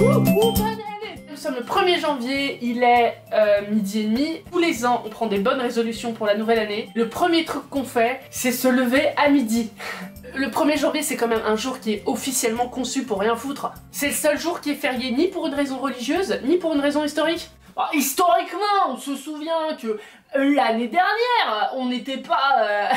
Bonne année. Nous sommes le 1er janvier, il est midi et demi. Tous les ans, on prend des bonnes résolutions pour la nouvelle année. Le premier truc qu'on fait, c'est se lever à midi. Le 1er janvier, c'est quand même un jour qui est officiellement conçu pour rien foutre. C'est le seul jour qui est férié ni pour une raison religieuse, ni pour une raison historique. Bon, historiquement, on se souvient que l'année dernière, on n'était pas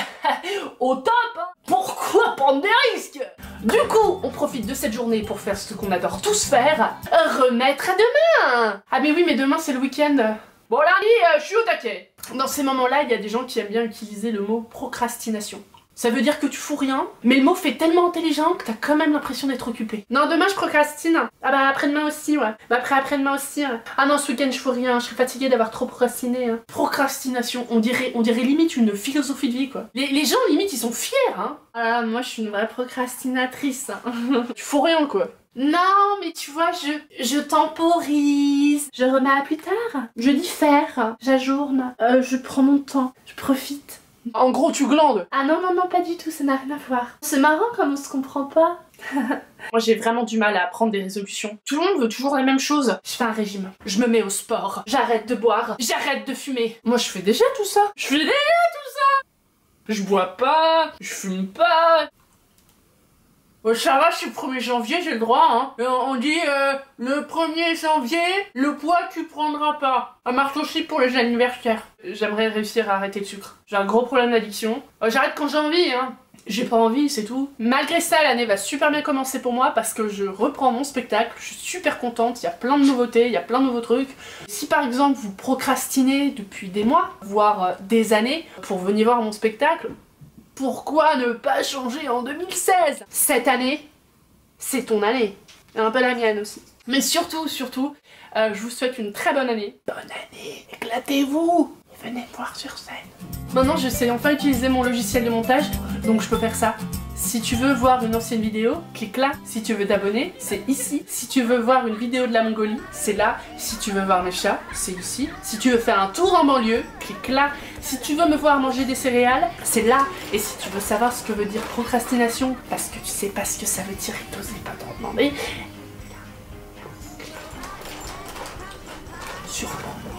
au top, hein. Pourquoi prendre des risques? Du coup, on profite de cette journée pour faire ce qu'on adore tous faire, remettre à demain. Ah mais oui, mais demain c'est le week-end. Bon lundi, je suis au taquet. Dans ces moments-là, il y a des gens qui aiment bien utiliser le mot procrastination. Ça veut dire que tu fous rien, mais le mot fait tellement intelligent que t'as quand même l'impression d'être occupé. Non, demain je procrastine. Ah bah après-demain aussi, ouais. Bah après-demain aussi. Ouais. Ah non, ce week-end je fous rien, je serais fatiguée d'avoir trop procrastiné. Hein. Procrastination, on dirait limite une philosophie de vie, quoi. Les gens, limite, ils sont fiers, hein. Ah, moi je suis une vraie procrastinatrice. Hein. Tu fous rien, quoi. Non, mais tu vois, je temporise. Je remets à plus tard. Je diffère. J'ajourne. Je prends mon temps. Je profite. En gros, tu glandes. Ah non, non, non, pas du tout, ça n'a rien à voir. C'est marrant comme on se comprend pas. Moi, j'ai vraiment du mal à prendre des résolutions. Tout le monde veut toujours la même chose. Je fais un régime. Je me mets au sport. J'arrête de boire. J'arrête de fumer. Moi, je fais déjà tout ça. Je fais déjà tout ça. Je bois pas. Je fume pas. Oh, ça va, c'est le 1er janvier, j'ai le droit, hein. Et on dit, le 1er janvier, le poids tu prendras pas. Ça marche aussi pour les anniversaires. J'aimerais réussir à arrêter le sucre. J'ai un gros problème d'addiction. J'arrête quand j'ai envie, hein. J'ai pas envie, c'est tout. Malgré ça, l'année va super bien commencer pour moi parce que je reprends mon spectacle. Je suis super contente, il y a plein de nouveautés, il y a plein de nouveaux trucs. Si par exemple vous procrastinez depuis des mois, voire des années, pour venir voir mon spectacle, pourquoi ne pas changer en 2016? Cette année, c'est ton année. Et un peu la mienne aussi. Mais surtout, je vous souhaite une très bonne année. Bonne année, éclatez-vous! Et venez me voir sur scène. Maintenant, je sais enfin utiliser mon logiciel de montage, donc je peux faire ça. Si tu veux voir une ancienne vidéo, clique là. Si tu veux t'abonner, c'est ici. Si tu veux voir une vidéo de la Mongolie, c'est là. Si tu veux voir mes chats, c'est ici. Si tu veux faire un tour en banlieue, clique là. Si tu veux me voir manger des céréales, c'est là. Et si tu veux savoir ce que veut dire procrastination, parce que tu sais pas ce que ça veut dire et t'oses pas t'en demander, surprends-moi.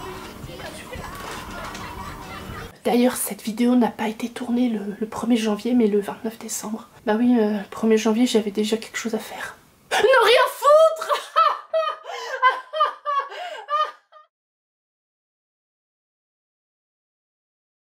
D'ailleurs, cette vidéo n'a pas été tournée le 1er janvier, mais le 29 décembre. Bah oui, le 1er janvier, j'avais déjà quelque chose à faire. Ne rien faire!